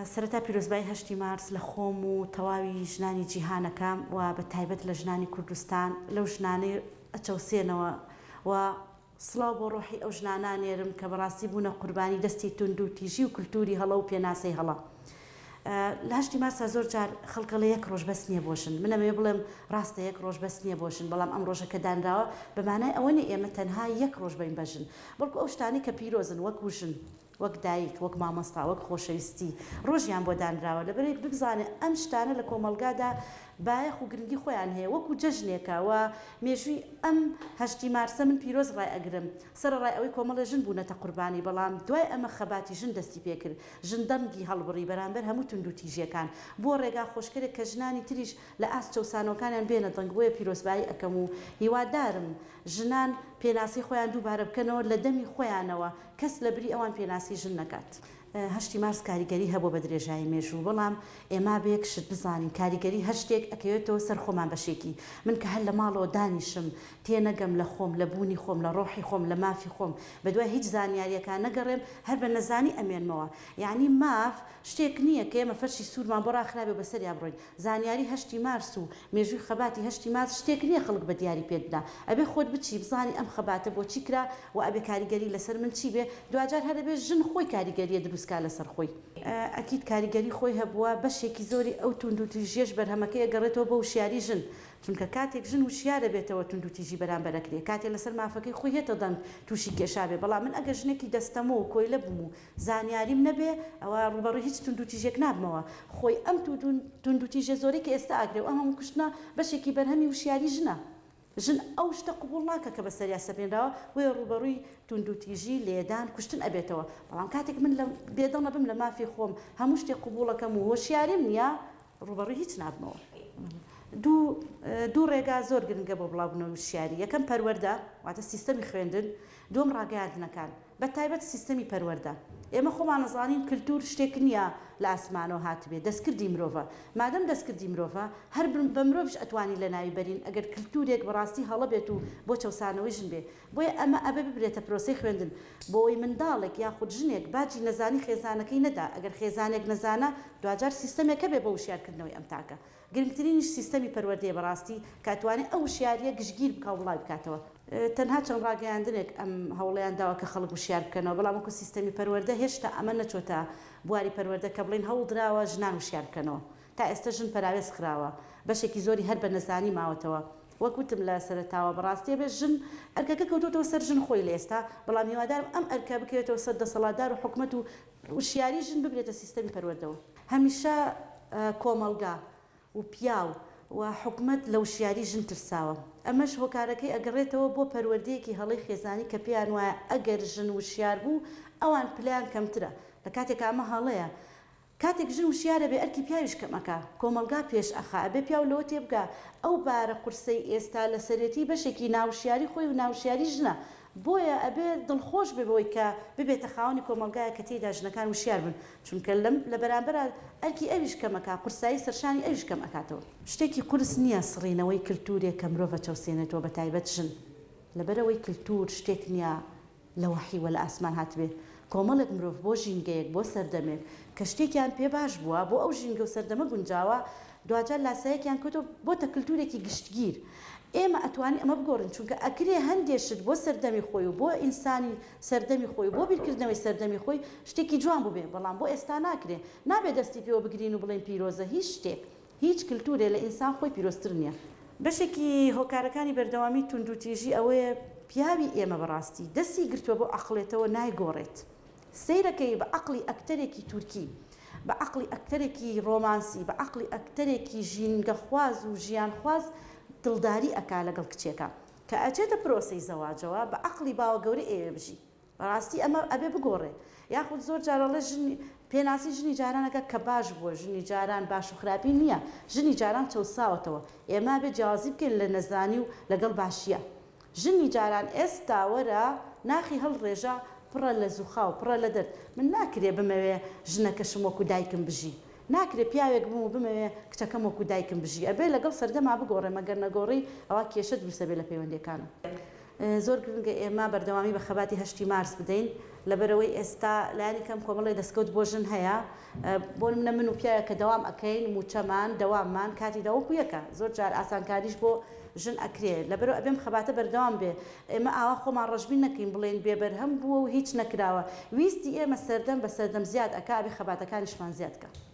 سەرەتا پیرۆزبای 8 مارس لە خۆم و تەواوی ژنانی جیهانەکەم و بە تایبەت لە ژنانی کوردستان لەو ژنانەی ئەچەوسێنەوە و سڵاو بۆ ڕۆحی ئەو ژنانانێرم کە بەڕاستی بوونە قوربانی دەستی تونند و تیژی و کولتوری هەڵە و پێناسەی هەڵە. لە 8 مارسا زۆر جار خەڵکە لە یەک ڕۆژ بەس نییە بۆشن، منەمێ بڵێم ڕاستە یەک ڕۆژ بەس نییە بۆشن، بەڵام ئەم ڕۆژەکە دانراوە بەمانای ئەوە نی ئێمە تەنها یەک ڕۆژ بین بەژن، بەڵکو ئەو شتانی کە پیرۆزن وەک ژن، وەک دایک، وەک مامۆستا، وەک خۆشەویستی ڕۆژیان بۆ دانراوە لەبەرەی ببزانێ ئەم شتانە لە کۆمەلگادا بایەخ و گرنگی خۆیان هەیە وەکو جەژنێکە و مێژووی ئەم 8 مارسە من پیرۆز ڕای ئەگرم سەرڕای ئەوەی کۆمەڵە ژن بوونەتە قوربانی، بەڵام دوای ئەمە خەباتی ژن دەستی پێکرد، ژن دەنگی هەڵبڕی بەرامبەر هەموو تونند و تیژیەکان بۆ ڕێگا خۆشکەرێک کە ژنانی تریش لە ئاست چەوسانەوەکانیان بێنە دەنگ بۆیە پیرۆزبایی ئەەکەم و هیوادارم ژنان پێناسی خۆیان دووبارە بکەنەوە لە دەمی خۆیانەوە کەس لە بری ئەوان پێناسی ژن نەکات. 8 مارس کاریگەری هەبوو بە درێژایی مێژوو، بەڵام ئێمە بەیەک شت بزانین کاریگەری هەشتێک ئەکەوێتەوە سەر خۆمان بەشێکی. من کە هەر لە ماڵەوە دانیشم تێنەگەم لە خۆم، لە بوونی خۆم، لە ڕۆحی خۆم، لە مافی خۆم، بەدوای هیچ زانیاریەکان نەگەڕێم هەر بە نەزانی ئەمێنمەوە. یعنی ماف شتێک نییە کە ئێمە فەرشی سوورمان بۆ ڕاخرابێ بەسەریا بڕۆین. زانیاری 8 مارس و مێژووی خەباتی 8 مارس شتێک نییە خەڵک بە دیاری پێددا، ئەبێ خۆت بچی بزانی ئەم خەباتە بۆ چی کرا و ئەبێ کاریگەری لەسەر من چی بێ، دوجار هەر دەبێ ژن خۆی کاریگەریە دروستکا لەسەر خۆی. ئەکید کاریگەری خۆی هەبووە بەشێکی زۆری ئەو تونند و تیژیەش بەرهەمەکەی ئەگەڕێتەوە بە وشیاری ژن، چونکە کاتێک ژن وشیارە بێتەوە تونند و تیژی بەرامبەرەکرێ، کاتێک لەسەر مافەکەی خۆی هێتە دەنگ تووشی کێشابێ. بەڵام من ئەگەر ژنێکی دەستەمە و کۆیلە بووم و زانیاریم نەبێ ئەوە ڕوبەڕووی هیچ تونند و تیژێک نابمەوە. خۆی ئەم تونند و تیژە زۆرەی کە ئێستا ئاگرێ و ئەم هەموو کوشتنە بەشێکی بەرهەمی وشیاری ژنە. ژن ئەو شتە قبول ناکە کە بەسەریا سەپێنراوە وێ ڕوبەڕووی تونند و تیژی لێدان کوشتن ئەبێتەوە. بەڵام کاتێک من لە بێدەڵە بم لە مافی خۆم هەموو شتێک قبولەکەم و هۆشیاریم نییە ڕوبەڕووی هیچ نابمەوە. دوو ڕێگا زۆر گرنگە بۆ بڵاوبوونەوەی وشیاری. یەکەم پەروەردە واتە سیستەمی خوێندن، دووەم ڕاگەیاندنەکان بە تایبەت سیستەمی پەروەردە. ئێمە خۆمان نەزانین کللتور شتێک نییە لە ئاسمانەوە هاتبێ، دەستکردی مرۆڤە. مادەم دەستکردی مرۆڤە هەر بە مرۆڤش ئەتوانی لە ناوی بەرین ئەگەر کللتورێک بەڕاستی هەڵە بێت و بۆ چەوسانەوەی ژن بێ. بۆیە ئەمە ئەبێ ببرێتە پرۆسەی خوێندن بۆ ئەوەی منداڵێک یاخود ژنێک باجی نەزانی خێزانەکەی نەدا، ئەگەر خێزانێک نەزانە دوجار سیستەمێکە بێ بە وشیارکردنەوەی ئەم تاکە. گرنگترینیش سیستەمی پەروەردەیە بەڕاستی کاتوانێت ئەو وشیاریە گشتگیر بکە وڵای بکاتەوە. تەنها چەند ڕاگەیاندنێک ئەم هەوڵیان داوە کە خەڵک وشیار بکەنەوە، بەڵام وەکو سیستەمی پەروەردە هێشتا ئەمە نەچۆتە بواری پەروەردە کە بڵین هەوڵ دراوە ژنان وشیار بکەنەوە. تا ئێستا ژن پەراوێز خراوە، بەشێکی زۆری هەر بە نەزانی ماوەتەوە. وەکوتم لە سەرەتاوە بەڕاستی بێ ژن ئەرکەکە کەوتۆتەوە سەر ژن خۆی لە ئێستا، بەڵام هیوادارم ئەم ئەرکە بکەوێتەوە سەر دەسەڵاتدار و حکومەت و وشیاری ژن ببرێتە سیستەمی پەروەردەوە. هەمیشە کۆمەلگا و پیاو و حکومت لە وشیاری ژن ترساوە. ئەمەش هۆکارەکەی ئەگەڕێتەوە بۆ پەروەردەیەکی هەڵی خێزانی کە پێیان وایە ئەگەر ژن وشیار بوو ئەوان پلیان کەمترە. لە کاتێک ئەمە هەڵەیە کاتێک ژن وشیارە بێ ئەرکی پیاویش کەمەکە، کۆمەلگا پێش ئەخا ئەبێ پیاو لەوە تێبگا. ئەو بارە قورسەی ئێستا لە سەرەتی بەشێکی ناوشیاری خۆی و ناوشیاری ژنە، بۆیە ئەبێ دڵخۆش ببەوەی کە ببێتە خاوەنی کۆمەلگایە کە تێیدا ژنەکان وشیار بن، چونکە لە بەرامبەر ئەرکی ئەویش کەمەکە، قورسایی سەرشانی ئەویش کەم ئەکاتەوە. شتێکی قورس نییە سڕینەوەی کللتورێک کە مرۆڤ چەوسێنێتەوە بە تایبەت ژن، لەبەرەوەی کللتور شتێک نییە لە وەحی وە لە ئاسمان هاتبێ. کۆمەڵێک مرۆڤ بۆ ژینگەیەک بۆ سەردەمێک کە شتێکیان پێ باش بووە بۆ ئەو ژینگە و سەردەمە گونجاوە دوجار لاسایەکیان کەوتۆ بۆتە کللتورێکی گشتگیر. ئێمە ئەتوانین ئەمە بگۆڕین، چونکە ئەکرێ هەندێک شت بۆ سەردەمی خۆی و بۆ ئینسانی سەردەمی خۆی بۆ بیرکردنەوەی سەردەمی خۆی شتێکی جوان بووبێ، بەڵام بۆ ئێستا ناکرێ. نابێت دەستی پێوە بگرین و بڵێن پیرۆزە هیچ شتێک هیچ کللتورێ لە ئینسان خۆی پیرۆزتر نییە. بەشێکی هۆکارەکانی بەردەوامی تونند و تیژی ئەوەیە پیاوی ئێمە بەڕاستی دەستی گرتووە بۆ عەقڵێتەوە نایگۆڕێت. سیرەکەی بە عەقڵی ئەکتەرێکی تورکی، بە عەقڵی ئەکتەرێکی ڕۆمانسی، بە عەقڵی ئەکتەرێکی ژینگەخواز و ژیانخواز دڵداری ئەکا لەگەڵ کچێکە کە ئەچێتە پرۆسەی زەواجەوە بە عەقڵی باوە گەورە ئێوە بژی. بەڕاستی ئەمە ئەبێ بگۆڕێ. یاخود زۆر جارەڵە پێناسی ژنی جارانەکە کە باش بووە، ژنی جاران باش و خراپی نییە، ژنی جاران چەوساوەتەوە. ئێمە بێ جیازی بکەین لە نەزانی و لەگەڵ باشیە. ژنی جاران ئێستا وەرە ناخی هەڵڕێژە پڕە لە زوخا و پڕە لە دەرد. من ناکرێ بمەوێ ژنەکەشم وەکو دایکم بژی، ناکرێ پیاوێک بم و بمەوێ کچەکەم وەکو دایکم بژی. ئەبێ لەگەڵ سەردەما بگۆڕێ، مەگەر نەگۆڕی ئەوە کێشە دروستە بێ لە پەیوەندیەکانە. زۆر گرنگە ئێمە بەردەوامی بە خەباتی 8 مارس بدەین. لەبەرەوەی ئێستا لایانی کەم کۆمەڵی دەستکەوت بۆ ژن هەیە بۆ منە من و پیاە کە دەوام ئەەکەین موچەمان دەواممان کاتی داوەکو یەکە زۆر جار ئاسانکاریش بۆ ژن ئەکرێ لەبەرەوە ئەبێم خەباتە بەردەوام بێ ئێمە ئاوا خۆمان ڕژبین نەکەین بڵێن بێبەرهەم بووە و هیچ نەکراوە ویستی ئێمە سەردەم بە سەردەم زیاد ئەکا بێ خەباتەکانیشمان زیاد بکە.